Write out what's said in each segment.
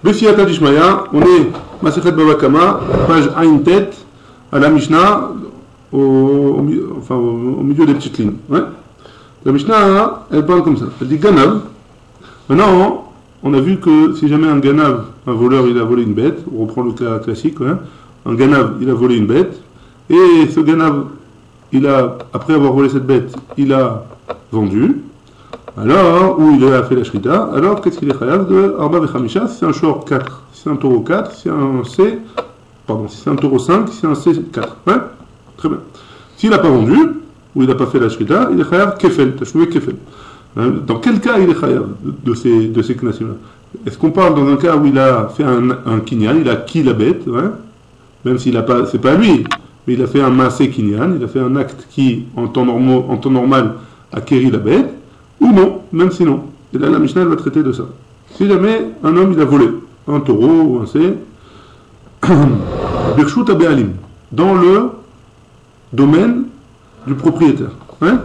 Befiyata Dishmaya, on est Masechet Baba Kama, page Ain Tet, à la Mishnah, au milieu des petites lignes. Ouais. La Mishnah, elle parle comme ça. Elle dit Ganav. Maintenant, on a vu que si jamais un Ganav, un voleur, il a volé une bête, on reprend le cas classique, ouais. Un Ganav, il a volé une bête, et ce Ganav, après avoir volé cette bête, il a vendu. Alors, ou il a fait la shrita, alors qu'est-ce qu'il est chayav de Arba Vechamisha? Si c'est un short 4, si c'est un taureau 4, si c'est un C, pardon, si c'est un taureau 5, si c'est un C 4. Ouais? Très bien. S'il n'a pas vendu, ou il n'a pas fait la shrita, il est chayav kefel, tashoué kefel. Dans quel cas il est chayav de ces knasim-là? Est-ce qu'on parle dans un cas où il a fait un kinyan, il a acquis la bête, ouais? Même s'il n'a pas, c'est pas lui, mais il a fait un maasé kinyan, il a fait un acte qui, en temps normal, acquérit la bête, ou non, même si non. Et là, la Mishnah elle va traiter de ça. Si jamais un homme il a volé un taureau ou un C, Birshut Abealim, dans le domaine du propriétaire. Hein?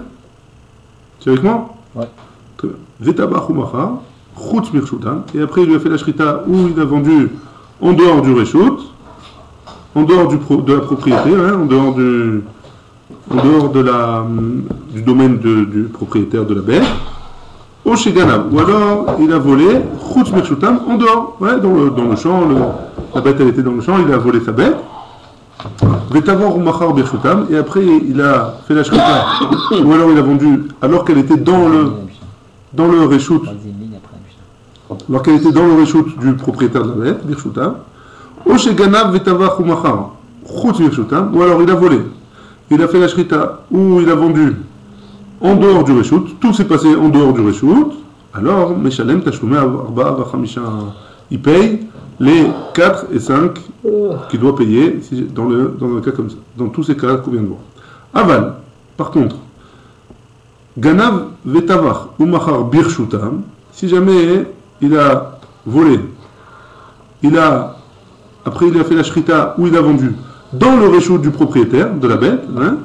C'est avec moi? Ouais. Très bien. Vetabach ou Machar, Chutz Birshutam, et après il lui a fait la shrita où il a vendu en dehors du Reshut, en dehors de la propriété, hein, en dehors du domaine du propriétaire de la bête, au Sheganav, ou alors il a volé Chutz Birshutam en dehors, ouais, dans le champ, la bête elle était dans le champ, il a volé sa bête, Vetavor ou Machar Birshutam, et après il a fait la shrita, ou alors il a vendu alors qu'elle était dans le Reshut, alors qu'elle était dans le Reshut du propriétaire de la bête, Birshutam, au Sheganav Vetavach ou Machar Chutz Birshutam, ou alors il a volé. Il a fait la shrita ou il a vendu en dehors du Reshut, tout s'est passé en dehors du Reshut, alors Meshalem Tashloumé Arba Vachamisha, il paye les 4 et 5 qu'il doit payer dans un cas comme ça, dans tous ces cas qu'on vient de voir. Aval, par contre, Ganav Vetavach ou Machar Birshutam, si jamais il a volé, après il a fait la shrita ou il a vendu dans le réchaud du propriétaire de la bête, hein?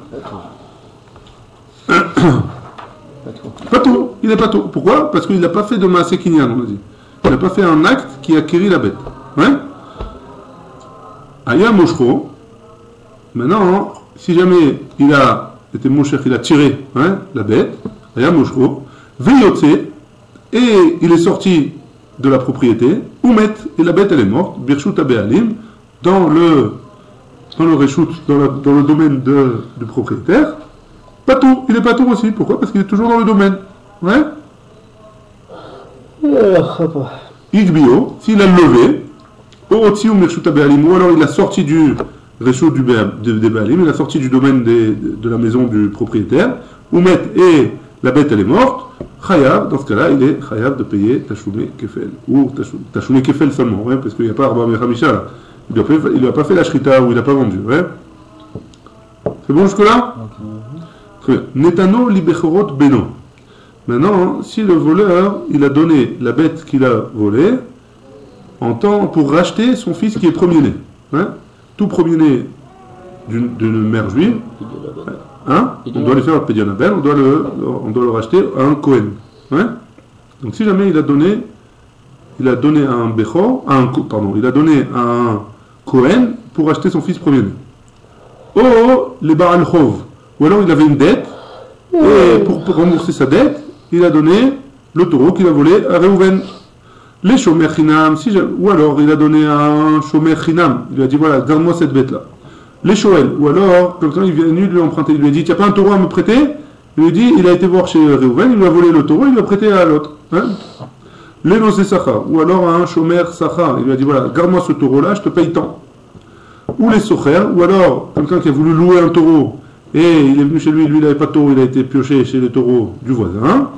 Pas tout. Il n'est pas tout. Pourquoi? Parce qu'il n'a pas fait de maasé kinyan, on a dit. Il n'a pas fait un acte qui acquérit la bête. Hein? Aya Moshko. Maintenant, si jamais il a été Mosher, il a tiré, hein, la bête, Aya Moshko, Veyotse, et il est sorti de la propriété, Oumet, et la bête elle est morte, Birshut Abealim, dans le reshut, dans le domaine du propriétaire, pas tout, il est pas tout aussi. Pourquoi? Parce qu'il est toujours dans le domaine. Ouais? Igbio, s'il a levé, ou Mirshut Abealim, ou alors il a sorti du reshut des Bealim, il a sorti du domaine de la maison du propriétaire, Oumet, et la bête elle est morte, Chayav, dans ce cas-là, il est Chayav de payer Tashouné Kefel, ou Tashouné Kefel seulement, ouais, parce qu'il n'y a pas Arba Mechamisha là. Il n'a pas fait la shrita ou il n'a pas vendu. Ouais. C'est bon jusque-là? Très bien. Netano libechorot beno. Maintenant, si le voleur, il a donné la bête qu'il a volée en temps pour racheter son fils qui est premier-né. Hein? Tout premier-né d'une mère juive, hein? On doit lui faire le pédianabel, on doit le racheter à un Kohen. Hein? Donc si jamais il a donné à un Bechor, il a donné à un Kohen pour acheter son fils premier-né. Oh, les Baal Chov. Ou alors il avait une dette, et pour rembourser sa dette, il a donné le taureau qu'il a volé à Reuven. Les Shomer Chinam, ou alors il a donné à un Shomer Chinam, il lui a dit voilà, garde-moi cette bête-là. Les Shoel, ou alors quelqu'un il est venu lui emprunter, il lui a dit tu n'as pas un taureau à me prêter? Il lui a dit, il a été voir chez Reuven, il lui a volé le taureau, il lui a prêté à l'autre. Hein? L'énosé Sacha, ou alors un Shomer Sacha, il lui a dit voilà, garde-moi ce taureau-là, je te paye tant. Ou les Socher, ou alors quelqu'un qui a voulu louer un taureau, et il est venu chez lui, il n'avait pas de taureau, il a été pioché chez les taureaux du voisin.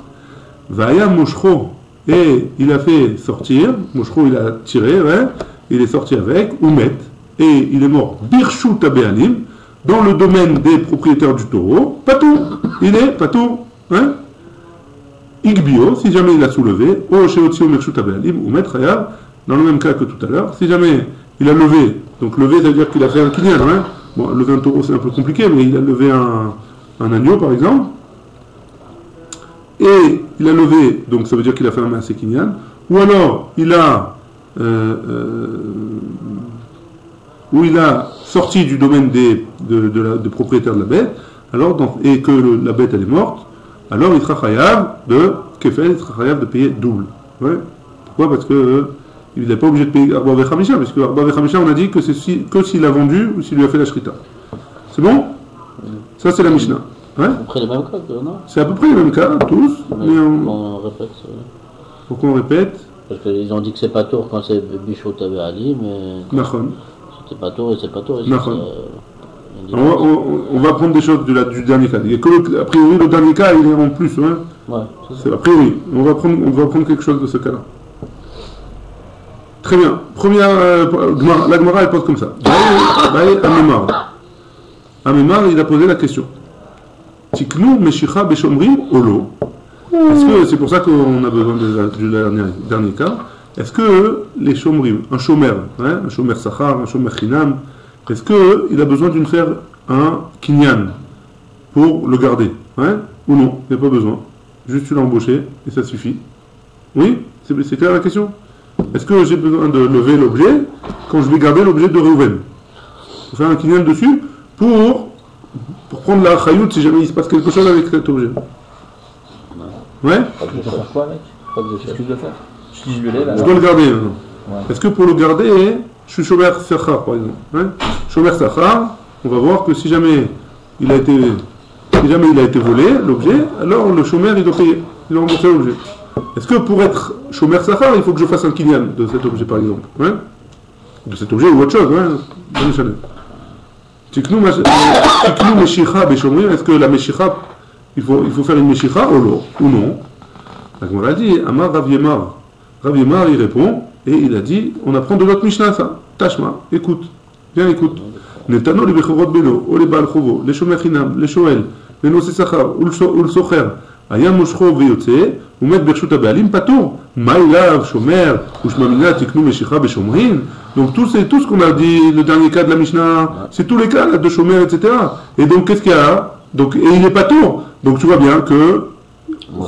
Vaya Moshro, et il a fait sortir, Moshro il a tiré, ouais, il est sorti avec, Oumet, et il est mort, Birshut Abealim, dans le domaine des propriétaires du taureau, pas tout, il est pas tout, hein? Igbio, si jamais il a soulevé, O Sheotsio Mirshut Abealim, Oumet Chayav, dans le même cas que tout à l'heure, si jamais il a levé, donc levé ça veut dire qu'il a fait un kinyan, hein? Bon, lever un taureau c'est un peu compliqué, mais il a levé un agneau par exemple, et il a levé, donc ça veut dire qu'il a fait un maasé kinyan, ou alors il a où il a sorti du domaine de propriétaire de la bête, alors et que la bête elle est morte, alors il sera chayav de kefel, il sera chayav de payer double. Ouais. Pourquoi? Parce que il n'est pas obligé de payer Arba Vechamisha, parce que Arba Vechamisha, on a dit que c'est que s'il a vendu ou s'il lui a fait la shrita. C'est bon? Ça, c'est la Mishnah. Ouais? C'est à peu près les mêmes cas, non? C'est à peu près les mêmes cas, tous. Mais on répète. Pourquoi on répète? Parce qu'ils ont dit que c'est pas tour quand c'est Bichot Ali, mais. C'était pas tour et c'est pas tour. On va prendre des choses du dernier cas. A priori, le dernier cas, il est en plus. Hein? Ouais, c'est a priori. On va prendre quelque chose de ce cas-là. Très bien. Première, la Gemara, elle pose comme ça. Amemar, il a posé la question. Tiknu meshicha beshomrim olo. Est-ce que, c'est pour ça qu'on a besoin du dernier cas, est-ce que les shomrim, un shomer sachar, un shomer chinam, est-ce qu'il a besoin d'une faire un kinyan pour le garder, ou non? Il n'y a pas besoin. Juste tu l'as embauché et ça suffit. Oui? C'est clair la question? Est-ce que j'ai besoin de lever l'objet quand je vais garder l'objet de Reuven? Pour faire un kinyan dessus pour prendre la chayout si jamais il se passe quelque chose avec cet objet. Ouais? Je dois faire quoi avec? Qu'est-ce que je dois faire? Je dois le garder. Ouais. Est-ce que pour le garder, je suis shomer sachar par exemple? Shomer sachar, on va voir que si jamais il a été volé, l'objet, alors le shomer il doit payer, il doit rembourser l'objet. Est-ce que pour être shomer sachar, il faut que je fasse un kinyan de cet objet par exemple? De cet objet ou autre chose, Tiknu meshicha beshomrim, est-ce que la meshicha, il faut faire une meshicha ou non? La Gemara dit, Amar Rav Yemar. Rav Yemar, il répond, et il a dit, on apprend de notre Mishnah ça. Tashma, écoute, bien écoute. Netano le bechorot beno, o le baal chovo, le shomer chinam, le shoel, le nosé sachar, ou le socher, ayam moshcho veyotze, ou met bershut abalim patur, maïlav, shomer, ou shmamina tiknu meshicha beshomrin. Donc tout ce qu'on a dit, le dernier cas de la Mishnah, c'est tous les cas là, de shomer, etc. Et donc qu'est-ce qu'il y a? Donc, et il n'est pas tour. Donc tu vois bien que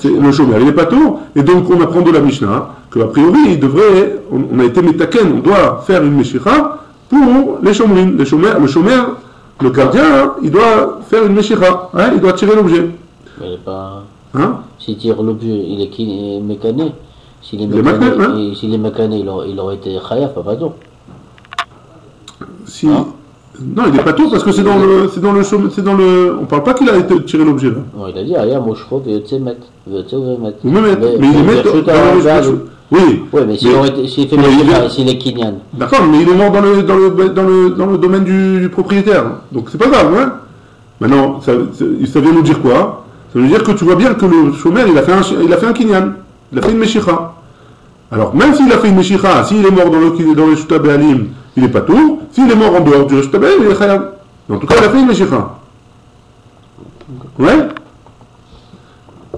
le shomer, il n'est pas tour. Et donc on apprend de la Mishnah qu'a priori, on a été metaken, on doit faire une meshicha pour les shomrim. Le shomer, le gardien, il doit faire une meshicha. Il doit tirer l'objet. Mais il n'est pas. S'il tire l'objet, il est mécané. S'il est mécané, il aurait été chayav, pas tour. Non, il n'est pas tout parce que c'est dans le. On parle pas qu'il a été tiré l'objet là. Non, il a dit Aya Moshro Veyotse Met. Mais il est met dans oui. Oui, mais s'il fait Meshicha, s'il est Kinyan. D'accord, mais il est mort dans le domaine du propriétaire. Donc c'est pas grave, Maintenant, ça vient nous dire quoi? Ça veut dire que tu vois bien que le shomer, il a fait un Kinyan. Il a fait une Meshicha. Alors, même s'il a fait une Meshicha, s'il est mort dans le Shuta Be'alim, il n'est pas tout. S'il est mort en dehors du Shuta Be'alim, il est chayav. En tout cas, il a fait une Meshicha. Ouais?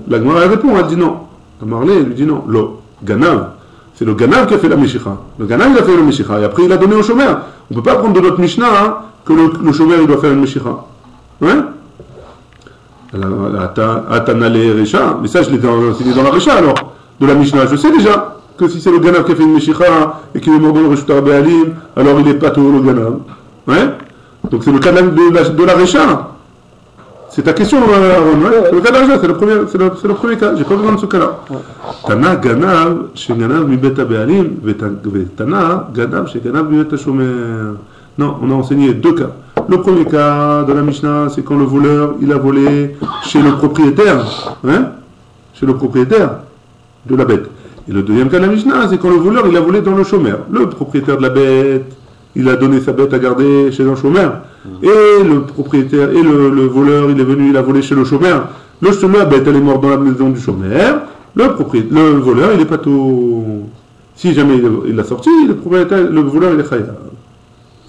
La Gemara répond, elle dit non. La Marley lui dit non. Le Ganav, c'est le Ganav qui a fait la Meshicha. Le Ganav, il a fait la Meshicha. Et après, il a donné au shomer. On ne peut pas prendre de notre Mishnah que le shomer, il doit faire une Meshicha. Ouais? Atana le Recha. Mais ça, je l'ai enseigné dans la Recha alors. De la Mishnah, je sais déjà que si c'est le Ganav qui a fait une Meshicha et qu'il est mort dans le Reshuta Be'alim, alors il est pas tout le Ganav. Donc c'est le cas de la Recha. C'est ta question, Aaron, c'est le cas de la Recha, c'est le premier cas, j'ai pas besoin de ce cas-là. Tana Ganav, chez Ganav mi beta Be'alim, Tana Ganav, chez Ganav mi beta Shomer. Non, on a enseigné deux cas. Le premier cas de la Mishnah, c'est quand le voleur, il a volé chez le propriétaire, chez le propriétaire de la bête. Et le deuxième cas de la Mishnah, c'est quand le voleur, il a volé dans le shomer. Le propriétaire de la bête, il a donné sa bête à garder chez un shomer. Et le propriétaire, et le voleur, il est venu, il a volé chez le shomer. La bête, elle est morte dans la maison du shomer. Le voleur, il est pas tout. Si jamais il l'a sorti, le voleur, il est chayav.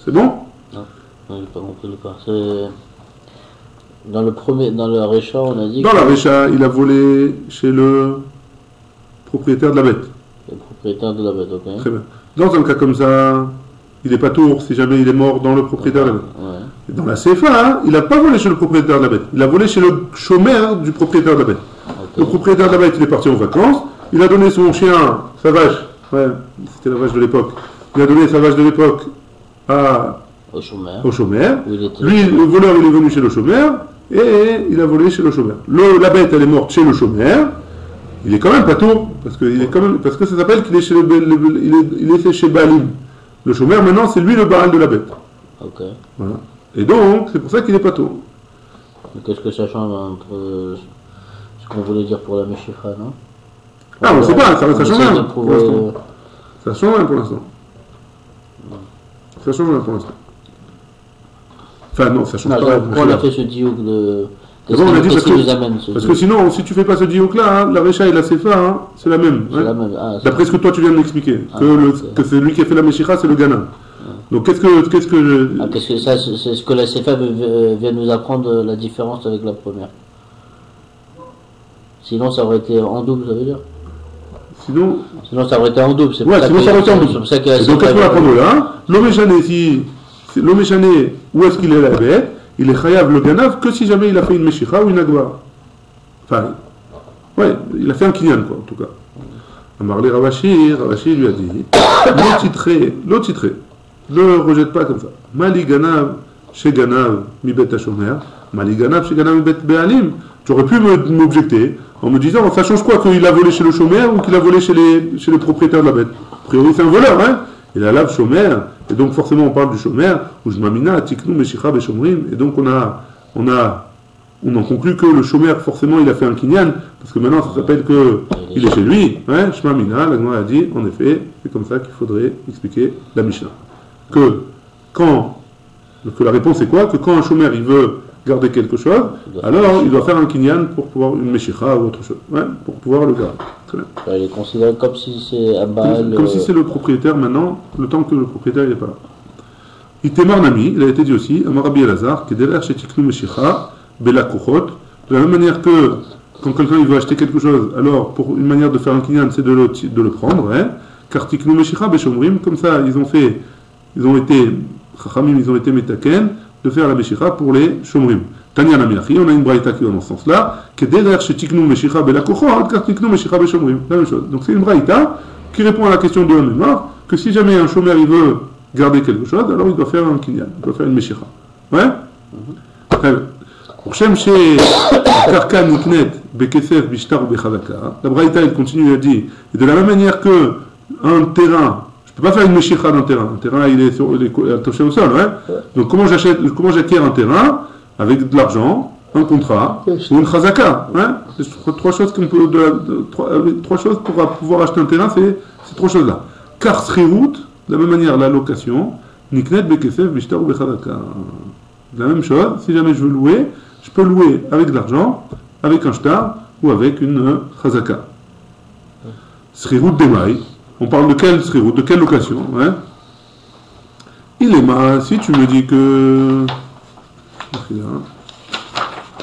C'est bon? Non, j'ai pas compris le cas. Dans la Recha, on a dit. Dans la Recha, il a volé chez le propriétaire de la bête. Le propriétaire de la bête, ok. Très bien. Dans un cas comme ça, il n'est pas tour si jamais il est mort dans le propriétaire de la bête. Et dans la CFA, il n'a pas volé chez le propriétaire de la bête. Il a volé chez le shomer du propriétaire de la bête. Le propriétaire de la bête, il est parti en vacances. Il a donné son chien, sa vache, Ouais, c'était la vache de l'époque. Il a donné sa vache de l'époque au chômeur. Lui, le voleur, il est venu chez le chômeur et il a volé chez le chômeur. La bête, elle est morte chez le chômeur. Il est quand même pato, parce que ça s'appelle qu'il est chez Baalim. Le chômeur, maintenant, c'est lui le Baal de la bête. Ok. Voilà. Et donc, c'est pour ça qu'il est pato. Qu'est-ce que ça change entre ce qu'on voulait dire pour la Meshicha, non? Ah, on ne sait pas, ça change rien pour l'instant. Ça change rien pour l'instant. Ça change rien pour l'instant. Enfin, non, ça change pas. Pourquoi on a fait ce diouk de... Bon, on a dit parce que sinon, si tu fais pas ce diouk-là, hein, la Recha et la Sefa, hein, c'est la même. C'est la même. D'après ce que toi tu viens de m'expliquer, que c'est lui qui a fait la Meshicha, c'est le Gana. Donc qu'est-ce que ça, c'est ce que la Sefa vient nous apprendre, la différence avec la première. Sinon, ça aurait été en double, ça veut dire. Sinon ça aurait été en double. Ouais, sinon ça aurait été en double. Donc qu'est-ce qu'on va prendre là? L'homme échané, où est-ce qu'il est la bête? Il est chayav le ganav que si jamais il a fait une meshicha ou une agba. Enfin, ouais, il a fait un kinyan, quoi, en tout cas. Amarli Ravashi lui a dit l'autre titré, ne le rejette pas comme ça. Mali ganav, chez ganav, mi bet hashomer, mali ganav, chez ganav, mi bet be'alim. Tu aurais pu m'objecter en me disant, ça change quoi qu'il a volé chez le chômeur ou qu'il a volé chez les propriétaires de la bête? A priori, c'est un voleur, hein? Il a lave chômeur, et donc forcément on parle du chômeur, ou je m'amina, tiknou, meshicha, beshomrim, et donc on en conclut que le chômeur, forcément, il a fait un kinyan, parce que maintenant ça s'appelle qu'il est chez lui, hein, je m'amina, la Gemara a dit, en effet, c'est comme ça qu'il faudrait expliquer la Mishnah. Que la réponse est quoi? Que quand un chômeur il veut garder quelque chose, alors il doit faire un kinyan pour pouvoir une meshicha ou autre chose, ouais, pour pouvoir le garder. Très bien. Il est considéré comme si c'est un baal. Comme si c'est le propriétaire maintenant, le temps que le propriétaire n'est pas là. Itemar Nami, il a été dit aussi, Amarabi Elazar, qui est derrière chez Tiknu Meshicha, Bela Kuchot, de la même manière que quand quelqu'un il veut acheter quelque chose, alors pour une manière de faire un kinyan, c'est de le prendre, hein, car Tiknu Meshicha Beshomrim, comme ça ils ont été metaken, de faire la Meshicha pour les Shomrim. Tanya Namiachi, on a une braïta qui va dans ce sens-là, qui est derrière chez Tiknu Meshicha Bela Kuchot, car Tiknu Meshicha Beshomrim, la même chose. Donc c'est une braïta qui répond à la question de la mémoire, que si jamais un chômeur il veut garder quelque chose, alors il doit faire un kinyan, il doit faire une Meshicha. Ouais? Très bien. Pour Shem chez Karka Niknet, Bekesef, Bishtar ou Bechadaka, la braïta elle continue à dire, et de la même manière que un terrain, je ne peux pas faire une meshicha d'un terrain. Un terrain, il est attaché au sol. Hein. Donc, comment j'acquiers un terrain? Avec de l'argent, un contrat, ou une chazaka. Hein. Trois choses pour pouvoir acheter un terrain, c'est ces trois choses-là. Car srirout, de la même manière, la location, niknet, bekesef, bishtar ou bechadaka. La même chose, si jamais je veux louer, je peux louer avec de l'argent, avec un shtar, ou avec une chazaka. Srirout demai. On parle de quelle srirout, de quelle location, hein? Il est mal, si tu me dis que...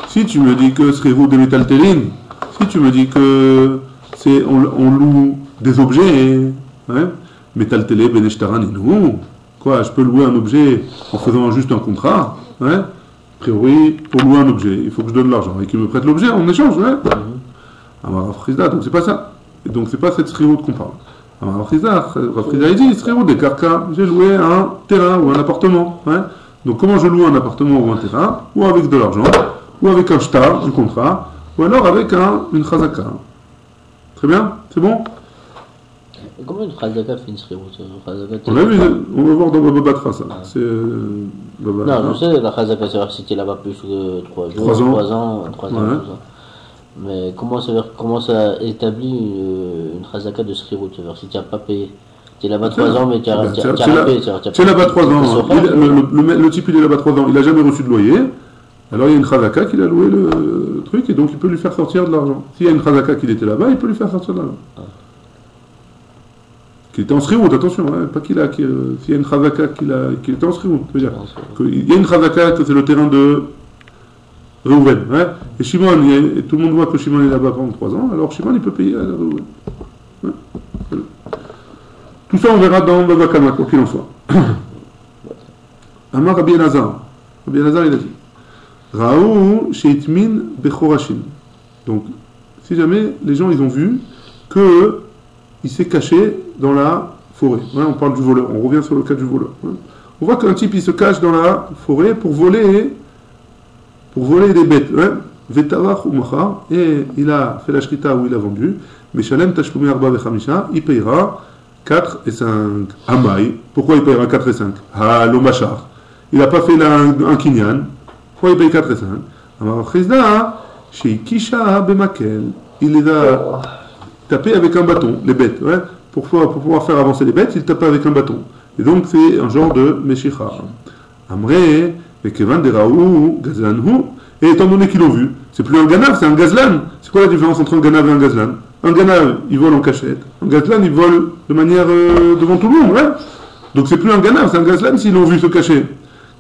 Si tu me dis que srirout des métaltélines, si tu me dis que on loue des objets, hein? Métaltélé, beneshtaran, inou, quoi, je peux louer un objet en faisant juste un contrat, hein? A priori, pour louer un objet, il faut que je donne l'argent et qu'il me prête l'objet en échange, hein? Donc c'est pas ça. Et donc c'est pas cette srirout qu'on parle. Alors, Rafriza a dit, srirout des karka, j'ai loué un terrain ou un appartement. Hein. Donc, comment je loue un appartement ou un terrain? Ou avec de l'argent, ou avec un shtar, un contrat, ou alors avec une chazaka. Très bien? C'est bon? Comment une chazaka fait une srirout? On a vu, on va voir dans Baba Batra ça. C'est, non, je sais, la chazaka, c'est-à-dire que si tu es là-bas plus de 3 jours, 3 ans. Mais comment ça établit une chazaka de srirout? Si tu n'as pas payé, tu es là-bas 3 ans, mais tu n'as pas payé. Tu es là-bas 3 ans, le type il est là-bas 3 ans, il n'a jamais reçu de loyer, alors il y a une chazaka qui a loué le truc, et donc il peut lui faire sortir de l'argent. S'il y a une chazaka qui était là-bas, il peut lui faire sortir de l'argent. Qui était en srirout, attention, hein, pas s'il y a une chazaka qui était en srirout, il y a une chazaka que c'est le terrain de Reuven, hein. Et Shimon, tout le monde voit que Shimon est là-bas pendant 3 ans, alors Shimon il peut payer à Reuven. Hein. Tout ça on verra dans Baba Kama, quoi qu'il en soit. Amar Rabbi Elazar. Rabbi Elazar il a dit Raou Sheitmin Bechorashim. Donc, si jamais les gens ils ont vu qu'il s'est caché dans la forêt. Ouais, on parle du voleur, on revient sur le cas du voleur. Ouais. On voit qu'un type il se cache dans la forêt pour voler des bêtes. Ouais. Vetavach ou Machar, et il a fait la shrita où il a vendu. Meshalem Tashloumi Arba Vechamisha, il payera 4 et 5. Amaï, pourquoi il payera 4 et 5? Ah, l'Omachar. Il n'a pas fait un kinyan. Pourquoi il paye 4 et 5? Amar Chizda, chez Kisha Bemakel, il les a tapés avec un bâton, les bêtes. Ouais. Pour pouvoir faire avancer les bêtes, il tape avec un bâton. Et donc c'est un genre de Meshicha. Amre, Vekevan Deraou, Gazlanhu, et étant donné qu'ils l'ont vu, c'est plus un ganav, c'est un gazlan. C'est quoi la différence entre un ganav et un gazlan? Un ganav, il vole en cachette. Un gazlan, il vole de manière devant tout le monde. Ouais. Donc c'est plus un ganav, c'est un gazlan s'ils l'ont vu se cacher.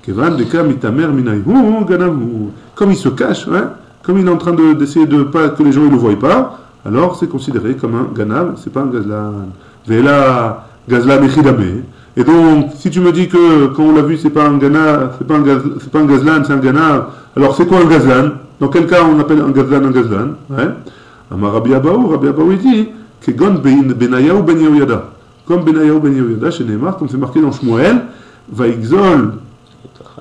Kevan Deka Mitamer Minayhu, Ganavu. Comme il se cache, ouais, comme il est en train d'essayer de pas que les gens ne le voient pas, alors c'est considéré comme un ganav, c'est pas un gazlan. Vela gazlan echidame. Et donc, si tu me dis que quand on l'a vu, c'est pas un ganav, c'est pas un gazlan, c'est un ganav, alors c'est quoi un gazlan? Dans quel cas on appelle un gazlan? Ouais. Amar Rabbi Abaou il dit Kegon Benayahu Ben Yehoyada. Comme Benayahu Ben Yehoyada, chez Neymar, comme c'est marqué dans Shmuel, Vaigzol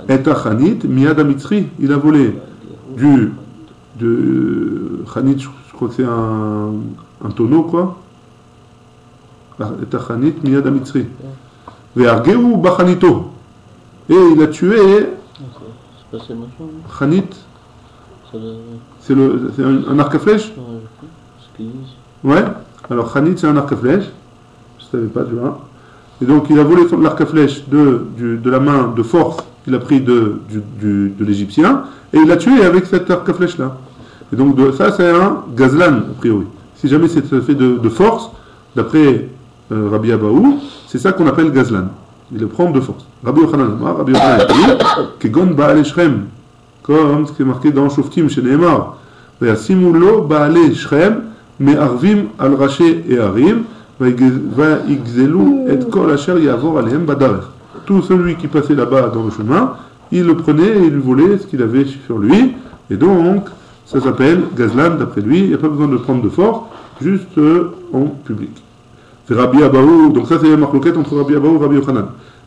et Achanit, Miyad Amitzri, il a volé de Chanit, je crois que c'est un tonneau, quoi. Et Achanit, Miyad Amitzri. Ve'argeu Bachanito. Et il a tué Chanit. C'est un arc à flèche? Ouais. Alors Chanit, c'est un arc à flèche. Je ne savais pas, tu vois. Et donc il a volé l'arc à flèche de la main de force qu'il a pris de l'Égyptien, et il l'a tué avec cet arc à flèche là. Et donc ça c'est un gazlan a priori. Si jamais c'est fait de force, d'après Rabbi Abaou, c'est ça qu'on appelle gazlan. Il le prend de force. Rabbi Yochanan dit Kegon Baale Shrem, comme ce qui est marqué dans Shoftim chez Neymar. Ve'asimulo Baale Shrem, Me'arvim al Raché et Arim, Vaigzelu et Kol Asher Yavor Alehem Badarech. Tout celui qui passait là-bas dans le chemin, il le prenait et il volait ce qu'il avait sur lui. Et donc, ça s'appelle gazlan d'après lui. Il n'y a pas besoin de prendre de force, juste en public. C'est Rabbi Abaou, donc ça c'est la marloquette entre Rabbi Abaou et Rabbi Yochanan.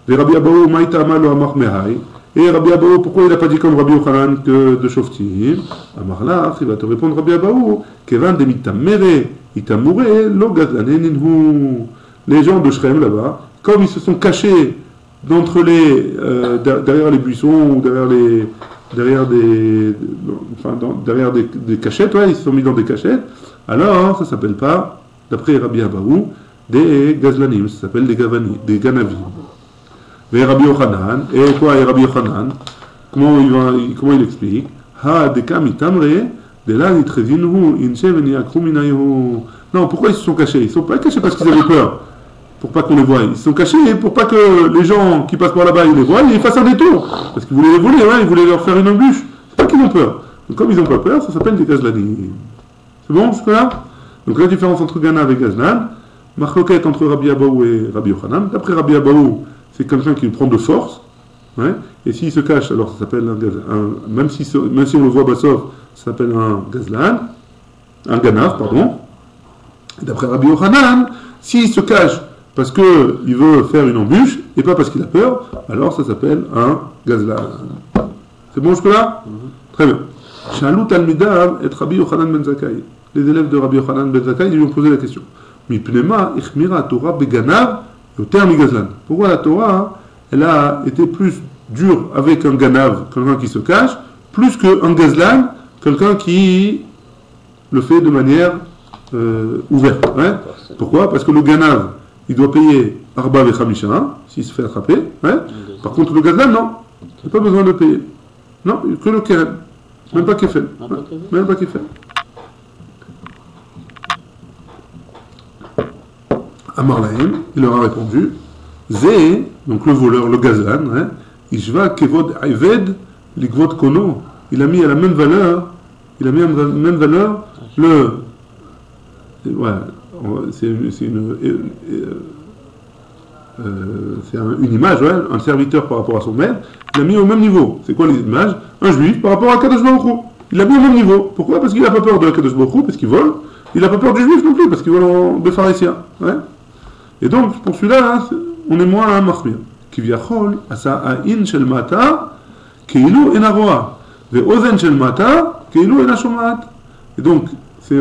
Et Rabbi Abaou, Maïta Amal ou Amar Mehai. Et Rabbi Abaou, pourquoi il n'a pas dit comme Rabbi Yochanan que de Shoftim? Amarlach, il va te répondre Rabbi Abaou, Kevan de Mitamere, Itamure, lo gazlané ninhu. Les gens de Shrem là-bas, comme ils se sont cachés derrière les buissons ou derrière des cachettes, ouais, ils se sont mis dans des cachettes, alors ça s'appelle pas, d'après Rabbi Abaou, des gazlanim, ça s'appelle des ganavim. Et Rabbi Yochanan, et quoi est Rabbi Yochanan? Comment il explique? Ha dekam itamre, de là nitrevinhu inche veniakru minayu. Non, pourquoi ils se sont cachés? Ils ne sont pas cachés parce qu'ils avaient peur, pour pas qu'on les voie. Ils se sont cachés pour pas que les gens qui passent par là-bas ils les voient et ils fassent un détour. Parce qu'ils voulaient les voler, ouais, ils voulaient leur faire une embûche. C'est pas qu'ils ont peur. Donc comme ils n'ont pas peur, ça s'appelle des gazlanim. C'est bon jusque-là? Donc la différence entre Gana et Gazlan, marloquette entre Rabbi Abaou et Rabbi Yochanan. D'après Rabbi Abaou, c'est quelqu'un qui le prend de force. Ouais, et s'il se cache, alors ça s'appelle même si on le voit Bassov, ça s'appelle un Gazlan, un Ganav, pardon. D'après Rabbi Yochanan, s'il se cache parce qu'il veut faire une embûche, et pas parce qu'il a peur, alors ça s'appelle un Gazlan. C'est bon jusque-là? Très bien. Shalut al-Midav et Rabbi Yochanan ben Zakkai. Les élèves de Rabbi Yochanan ben Zakkai lui ont posé la question. Mipnema ichmira Torah beganav yoter mi-Gazlan. Pourquoi la Torah, elle a été plus dure avec un Ganav, quelqu'un qui se cache, plus qu'un Gazlan, quelqu'un qui le fait de manière ouverte. Hein? Pourquoi? Parce que le Ganav, il doit payer Arba Vechamisha, s'il se fait attraper. Hein? Par contre, le Gazlan, non. Il n'a pas besoin de payer. Non, que le Keren. Même pas Kefel. Même pas Kefel. Amar Lahem, il leur a répondu Zé, donc le voleur, le Gazlan, hein, Ishva Kevod Ayved Ligvod Kono. Il a mis à la même valeur, c'est une image, ouais, un serviteur par rapport à son maître, il a mis au même niveau. C'est quoi les images? Un juif par rapport à Kadosh Baruch Hu. Il l'a mis au même niveau. Pourquoi? Parce qu'il n'a pas peur de Kadosh Baruch Hu, parce qu'il vole. Il n'a pas peur du juif non plus, parce qu'il vole de pharisiens. Ouais. Et donc, pour celui-là, hein, on est moins un mahmir. Kivyachol, asa a'in shel mata, keilu ena roa. Ve ozen shel mata, keilu ena shomat. Et donc, c'est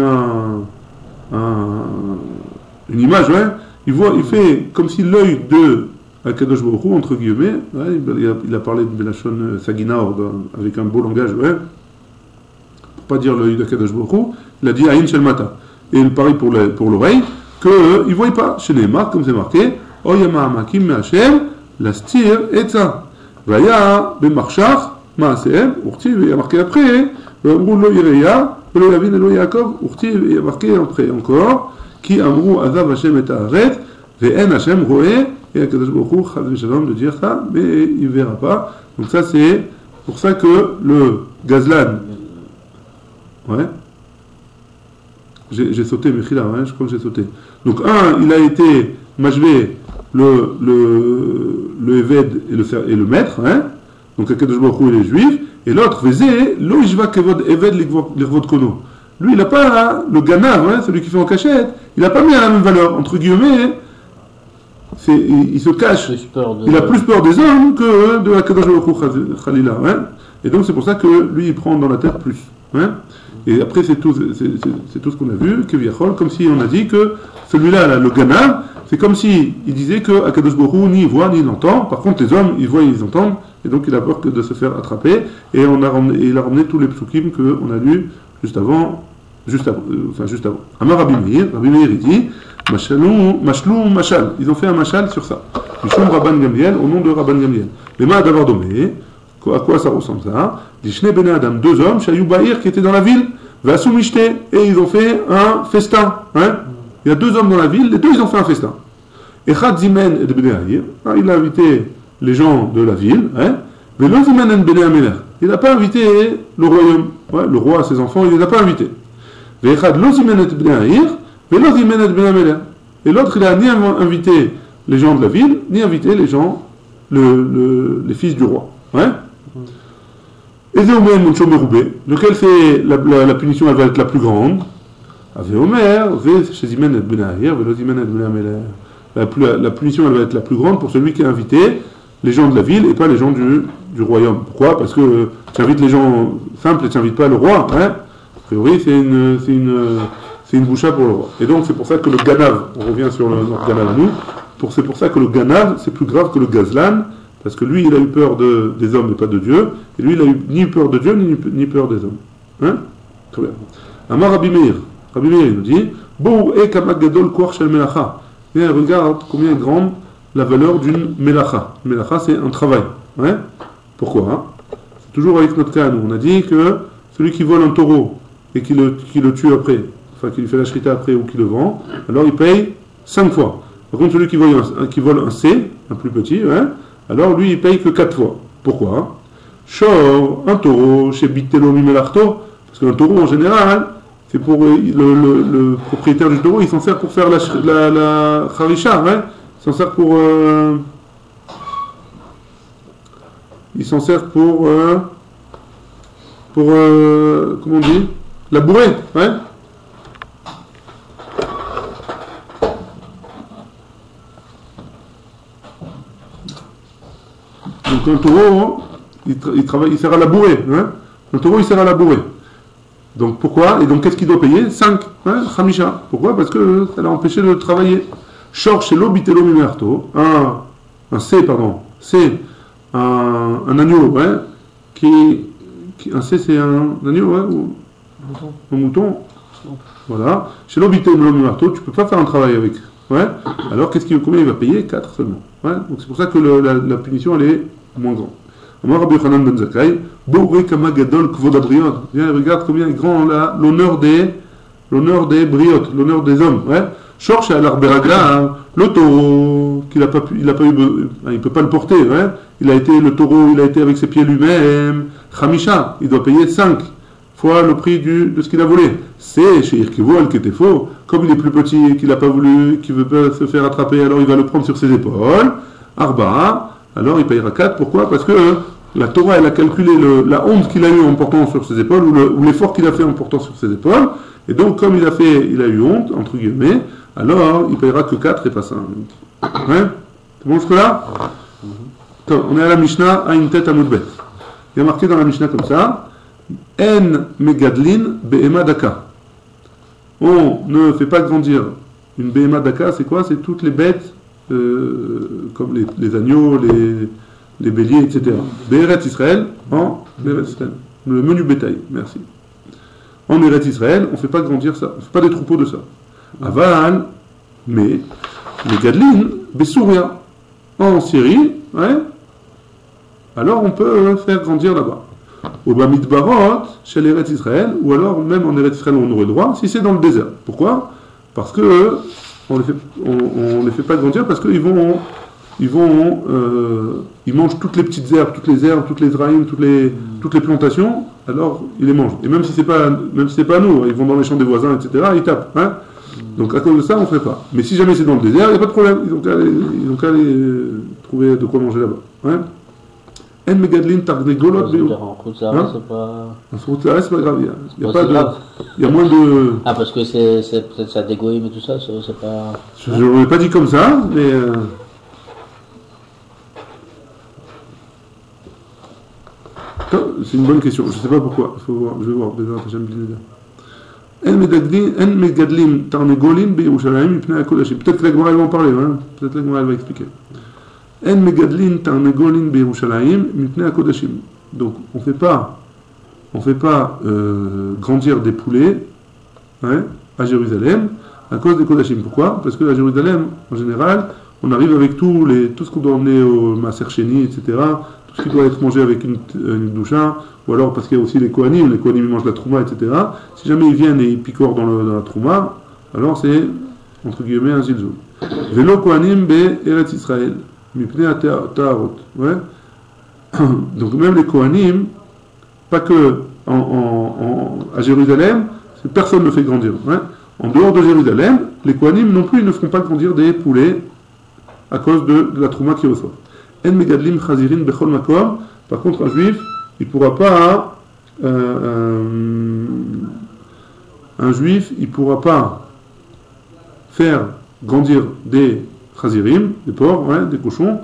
une image, ouais. Il fait comme si l'œil de Akadosh Baruch Hu, entre guillemets, ouais, il a parlé de Belashon Saginaor avec un beau langage, ouais. Pour pas dire l'œil d'Akadosh Baruch Hu, il a dit Aïn Shel Mata. Et pareil pour l'oreille, qu'il ne voyait pas. Chez les marques, comme c'est marqué, Oyama Amakim Me'Hashem, Lastir et ça. Vaya, Bemarchach, Maaseem, Urtiv, il y a marqué après, Amrou Lo Ireya, Lo Yavin Lo Yaakov, Urtiv, il y a marqué après encore, Ki Amrou Azav Hashem et Haaret, Ve'en Hashem Roé, et Akadosh Baruch Hu, Chaz V'Shalom, de dire ça, mais il ne verra pas. Donc ça, c'est pour ça que le Gazlan, ouais, j'ai sauté, Mechila, ouais, je crois que j'ai sauté. Donc il a été majvé le Eved et le maître, hein, donc Akadosh Baruch Hu, il est juif, et l'autre, Vezé, Lo Ishva Kevod Eved l'Irvod Kono. Lui, il n'a pas, le Ganav, hein, celui qui fait en cachette, il n'a pas mis à la même valeur, entre guillemets, il se cache, il a plus peur des hommes que de Akadosh Baruch Hu, Khalila, hein. Et donc c'est pour ça que lui, il prend dans la tête plus. Hein. Et après, c'est tout ce qu'on a vu, comme si on a dit que celui-là, là, le Ganav, c'est comme si il disait que Akadosh Baruch Hu ni voit ni n'entend. Par contre, les hommes, ils voient et ils entendent, et donc il a peur de se faire attraper. Et il a ramené tous les psukim qu'on a lus juste avant. Amar Rabbi Meir il dit Mashlou Mashal. Ils ont fait un Mashal sur ça. Mishum Rabban Gamliel, au nom de Rabban Gamliel. Les mains d'avoir domé. À quoi ça ressemble ça? Dishne Ben Adam, deux hommes, Shayou Bahir, qui étaient dans la ville, Vassou Mishte, et ils ont fait un festin. Hein. Il y a deux hommes dans la ville, les deux ils ont fait un festin. Echad Zimen et Ben Ahir, il a invité les gens de la ville, hein. Velo Zimen et Ben Ameler, il n'a pas invité le royaume, ouais, le roi, ses enfants, il ne les a pas invités. Echad Lo Zimen et Ben Ahir, Velo Zimen et Ben Ameler. Et l'autre, il n'a ni invité les gens de la ville, ni invité les gens, les fils du roi. Ouais. Lequel c'est la punition, elle va être la plus grande. La punition, elle va être la plus grande pour celui qui a invité les gens de la ville et pas les gens du royaume. Pourquoi? Parce que tu invites les gens simples et tu n'invites pas le roi. Hein. A priori, c'est une boucha pour le roi. Et donc, c'est pour ça que le Ganav, on revient sur notre Ganav à nous, c'est pour ça que le Ganav, c'est plus grave que le Gazlan. Parce que lui, il a eu peur des hommes et pas de Dieu. Et lui, il a eu ni peur de Dieu, ni peur des hommes. Hein? Très bien. Amar Rabbi Meir. Rabbi Meir, il nous dit Bou e kamak gadol koach shel melacha. Et regarde combien est grande la valeur d'une melacha. Melacha, c'est un travail. Hein? Pourquoi? Hein? C'est toujours avec notre cas, nous. On a dit que celui qui vole un taureau et qui le tue après, enfin, qui lui fait la shrita après ou qui le vend, alors il paye 5 fois. Par contre, celui qui vole un C, un plus petit, hein, alors lui, il paye que 4 fois. Pourquoi? Shor, un taureau, chez Bitelo Mimelarto, parce qu'un taureau en général, c'est pour le propriétaire du taureau, il s'en sert pour faire la charisha, hein? Il s'en sert pour. Il s'en sert pour. Comment on dit? Labourer, hein? Donc un taureau, il sert à labourer. Hein? Un taureau, il sert à labourer. Donc pourquoi? Et donc qu'est-ce qu'il doit payer? 5, hein? Khamisha. Pourquoi? Parce que ça l'a empêché de travailler. Shor chez l'obitelo mimerto, un C, pardon. C'est un agneau, hein? Un C, c'est un agneau, hein? Ou un mouton. Voilà. Chez l'obitelo mimerto, tu ne peux pas faire un travail avec. Ouais? Alors combien il va payer? 4 seulement. Ouais? Donc c'est pour ça que la punition, elle est moins grande. Moi, Rabbi Yochanan ben Zakkai, Boré Kama Gadol Kvod Abriot. Viens, regarde combien est grand l'honneur des briotes, l'honneur des hommes. Ouais? Chorche à l'Arberagla, hein, le taureau, il peut pas le porter. Ouais? Le taureau, il a été avec ses pieds lui-même. Khamisha, il doit payer 5 fois le prix de ce qu'il a volé. C'est chez Irkivol qui était faux. Comme il est plus petit et qu'il n'a pas voulu, qu'il ne veut pas se faire attraper, alors il va le prendre sur ses épaules. Arba, alors il payera 4. Pourquoi? Parce que la Torah, elle a calculé la honte qu'il a eu en portant sur ses épaules, ou l'effort qu'il a fait en portant sur ses épaules, et donc, comme il a eu honte, entre guillemets, alors il paiera que 4 et pas 5. Ouais? C'est bon jusque-là? On est à la Mishnah, à une tête à Moudbet. Il y a marqué dans la Mishnah comme ça, En megadlin be'ema daka. On ne fait pas grandir une be'ema daka, c'est quoi? C'est toutes les bêtes, comme les agneaux, les béliers, etc. Be'eret Israël, en Eretz Israël. Le menu bétail, merci. En Eretz Israël, on ne fait pas grandir ça, on ne fait pas des troupeaux de ça. Aval, mais, megadlin be'Souria. En Syrie, ouais, alors on peut faire grandir là-bas. Au Bamidbarot, chez l'Eretz Israël, ou alors même en Eretz Israël on aurait le droit, si c'est dans le désert. Pourquoi? Parce que on les fait pas grandir parce qu'ils ils mangent toutes les petites herbes, toutes les zraïm, toutes les plantations, alors ils les mangent. Et même si c'est pas nous, ils vont dans les champs des voisins, etc., ils tapent. Hein. Donc à cause de ça, on ne fait pas. Mais si jamais c'est dans le désert, il n'y a pas de problème. Ils ont qu'à aller trouver de quoi manger là-bas. Ouais. En megadlin tarnegolot be'ou. En Khoutzara, c'est pas... En Khoutzara, c'est pas grave. Il y a pas de... grave. Il y a moins de... Ah, parce que c'est peut-être ça dégoïme et tout ça, c'est pas... Je ne l'ai pas dit comme ça, mais... C'est une bonne question. Je ne sais pas pourquoi. Il faut voir. Je vais voir. Peut-être que la Gemara va en parler. Hein? Peut-être que la Gemara va expliquer. Donc on fait pas grandir des poulets, hein, à Jérusalem à cause des Kodashim. Pourquoi? Parce que à Jérusalem, en général, on arrive avec tout ce qu'on doit emmener au Maaser Sheni, etc. Tout ce qui doit être mangé avec une doucha, ou alors parce qu'il y a aussi les Kohanim ils mangent la Trouma, etc. Si jamais ils viennent et ils picorent dans la Trouma, alors c'est entre guillemets un zilzoul. Velo Kohanim be Eretz Israël. Ouais. Donc même les Kohanim, pas que à Jérusalem, personne ne fait grandir. Ouais. En dehors de Jérusalem, les Kohanim non plus ne feront pas grandir des poulets à cause de la trouma qu'ils reçoivent. En megadlim chazirin bechol makom. Par contre, un juif, il pourra pas faire grandir des chazirim, des porcs, ouais, des cochons,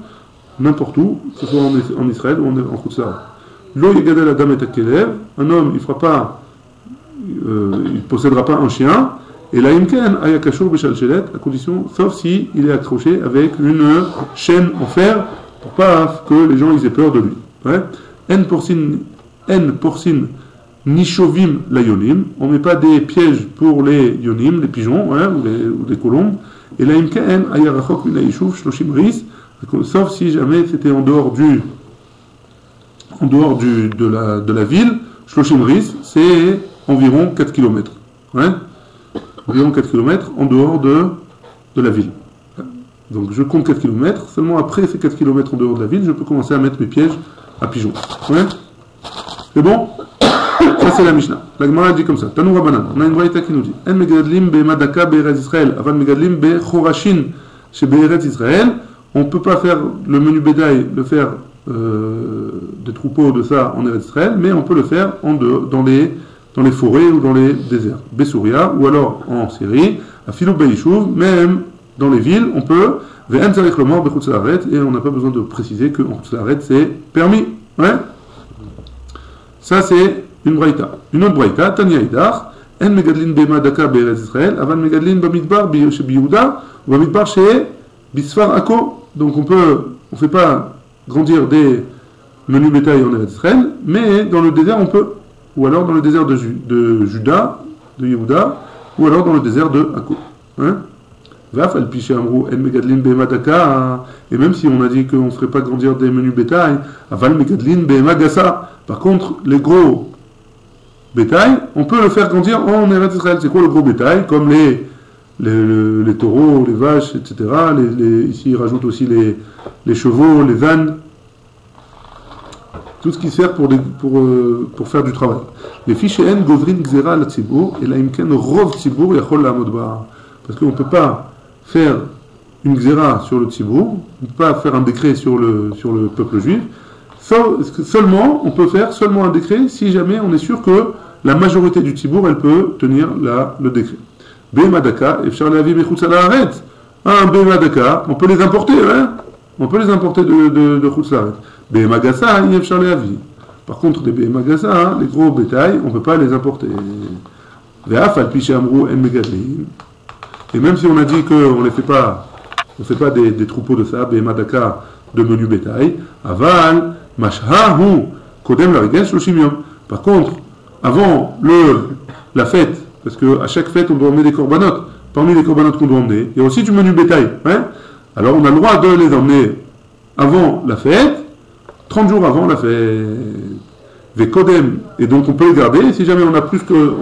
n'importe où, que ce soit en Israël ou en Khoutzara. Lo yegadel adam et akelev, un homme, il possédera pas un chien, et la imken ayakashur beshalchelet, à condition, sauf si il est accroché avec une chaîne en fer, pour pas que les gens ils aient peur de lui. Ouais. En porcine nishovim la yonim, on met pas des pièges pour les yonim, les pigeons, ouais, ou les colombes, et la imken ayarachok min aishuv shloshim ris, sauf si jamais c'était en dehors de la ville. Shloshim ris, c'est environ 4 km. Ouais, environ 4 km en dehors de la ville. Donc je compte 4 km, seulement après ces 4 km en dehors de la ville, je peux commencer à mettre mes pièges à pigeons. Ouais. C'est bon? Ça c'est la Mishnah. La Gemara dit comme ça. Tanou Rabbanan. On a une braïta qui nous dit En megadlim be madaka be Eretz Israël, aval megadlim be chorashin chez be Eretz Israël. On ne peut pas faire le menu bétail, le faire des troupeaux de ça en Eretz Israël, mais on peut le faire dans les forêts ou dans les déserts. Besouria, ou alors en Syrie, à Filou Beishuv, même dans les villes, on peut, et on n'a pas besoin de préciser que en Khoutzara c'est permis. Ouais. Ça c'est une braïta. Une autre braïta, Tanya Idar, En megadlin bema daka be Eretz Israël, aval megadlin bamidbar chez Biyouda, ou bamidbar chez Bisfar Ako. Donc on fait pas grandir des menus bétail en Eretz Israël, mais dans le désert on peut, ou alors dans le désert de Juda, de Yehuda, ou alors dans le désert de Ako. Hein? Et même si on a dit qu'on ne ferait pas grandir des menus bétail, aval megadlin behema gassa. Par contre, les gros bétail, on peut le faire grandir en Eretz Israël. C'est quoi le gros bétail? Comme les taureaux, les vaches, etc. Ici, ils rajoutent aussi les chevaux, les ânes. Tout ce qui sert pour faire du travail. Les fiches en govrin gzera la tzibur, et la imken rov tzibur yachol la modba. Parce qu'on ne peut pas faire une gzera sur le tzibur, on ne peut pas faire un décret sur le peuple juif, Seulement, on peut faire seulement un décret si jamais on est sûr que la majorité du Tibour, elle peut tenir le décret. Bemadaka, Efchar Leavi Mechutz Laaretz. Un Bemadaka, on peut les importer, hein? On peut les importer de Chutz Laaretz. Bemagasa, Efchar Leavi. Par contre, les Bemagasa, les gros bétails, on ne peut pas les importer. Ve'af al pi she'amru en megadlin. Et même si on a dit qu'on ne fait pas des troupeaux de ça, Bemadaka, de menu bétail, aval, mashhahu, kodem la regel shloshim yom. Par contre, avant la fête, parce qu'à chaque fête on doit emmener des corbanotes, parmi les corbanotes qu'on doit emmener, il y a aussi du menu bétail, hein. Alors on a le droit de les emmener avant la fête, 30 jours avant la fête, vekodem, et donc on peut les garder, si jamais on a plus que,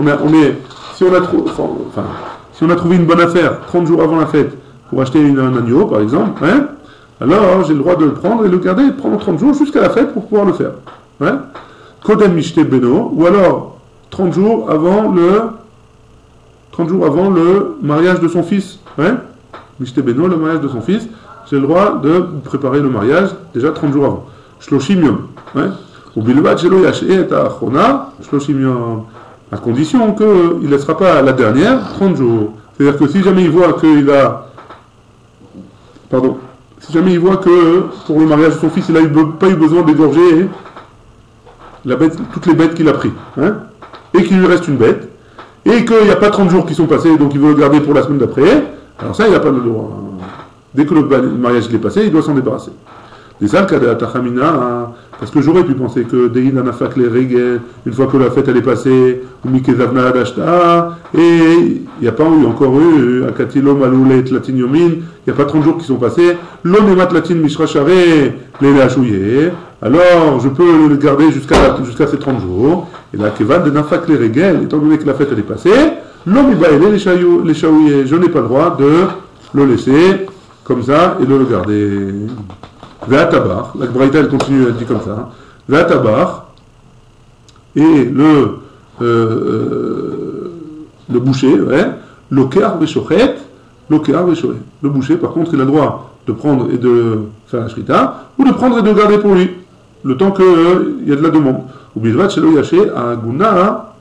si on a trouvé une bonne affaire 30 jours avant la fête, pour acheter un agneau par exemple, hein, alors j'ai le droit de le prendre et le garder, et de prendre 30 jours jusqu'à la fête pour pouvoir le faire. Hein. Kodem Mishte Beno, ou alors 30 jours avant le mariage de son fils. Hein. Mishte Beno, le mariage de son fils, j'ai le droit de préparer le mariage déjà 30 jours avant. Shloshim Yom. Ou Bilvat Shelo Yache et Achona, Shloshim Yom. À condition qu'il ne laissera pas la dernière 30 jours. C'est-à-dire que si jamais il voit si jamais il voit que pour le mariage de son fils, il n'a pas eu besoin d'égorger toutes les bêtes qu'il a prises, hein, et qu'il lui reste une bête, et qu'il n'y a pas 30 jours qui sont passés, donc il veut le garder pour la semaine d'après, alors ça, il n'a pas le droit. Dès que le mariage est passé, il doit s'en débarrasser. Des salles Tachamina, parce que j'aurais pu penser que Dein Anafak les Regel, une fois que la fête elle est passée, ou Mikezavna Adashta, et il n'y a pas encore eu Akatilo Maloulet Latin Yomin, il n'y a pas 30 jours qui sont passés, L'Onemat Latin Mishrachare les Lachouye, alors je peux le garder jusqu'à ces 30 jours, et là Kevan de Nafak les Regel, étant donné que la fête elle est passée, l'Omibaele les Chaouye, je n'ai pas le droit de le laisser comme ça et de le garder. Ve'atabar, la Braïta elle continue, elle dit comme ça. Ve'atabar, et le boucher, ouais, l'okar veshochet, le boucher, par contre, il a le droit de prendre et de faire la shrita, ou de prendre et de garder pour lui, le temps qu'il y a de la demande. Ou bilvat shelo yaché à aguna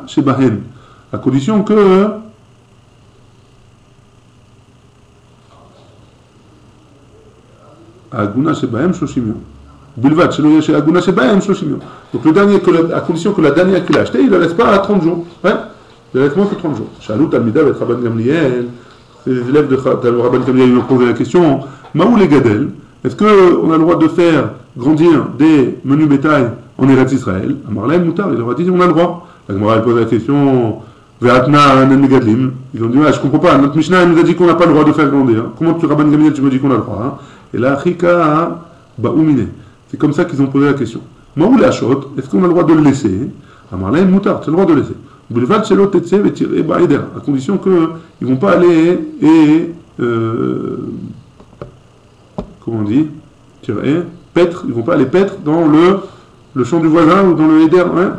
shebahen, à condition que Aguna Shebahem Shoshim Yom. Bilvat, Aguna Shebahem Shoshim Yom. Donc le dernier, à condition que la dernière qu'il a achetée, il ne la laisse pas à 30 jours. Ouais. Il ne laisse moins que 30 jours. Shalou Talmida et Rabban Gamliel, les élèves de Rabban Gamliel lui ont posé la question, Maou les Gadel, est-ce qu'on a le droit de faire grandir des menus bétail en Eretz Israël? Amarlaim Moutar, il leur a dit on a le droit. La Gemara elle pose la question, Ve'atna Anan Megadlim. Ils ont dit je comprends pas, notre Mishnah nous a dit qu'on n'a pas le droit de faire grandir. Comment tu Rabban Gamliel tu me dis qu'on a le droit, hein? Et là, Chika Baoumine. C'est comme ça qu'ils ont posé la question. Maou la shot, est-ce qu'on a le droit de le laisser? Amarlaim Moutar, tu as le droit de le laisser. Boulevard Shelo Tetse et Baïder, à condition qu'ils ne vont pas aller et. Comment on dit? Paître, ils ne vont pas aller paître dans le champ du voisin ou dans le Heder. Hein.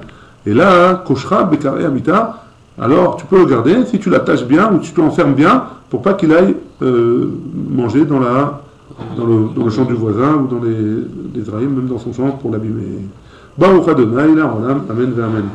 Et là, Koshra Bekare Amita, alors tu peux le garder si tu l'attaches bien ou tu l'enfermes bien pour pas qu'il aille manger dans le champ du voisin ou dans les Israël, même dans son champ pour l'abîmer. Baruch Adonai, Amen, Amen.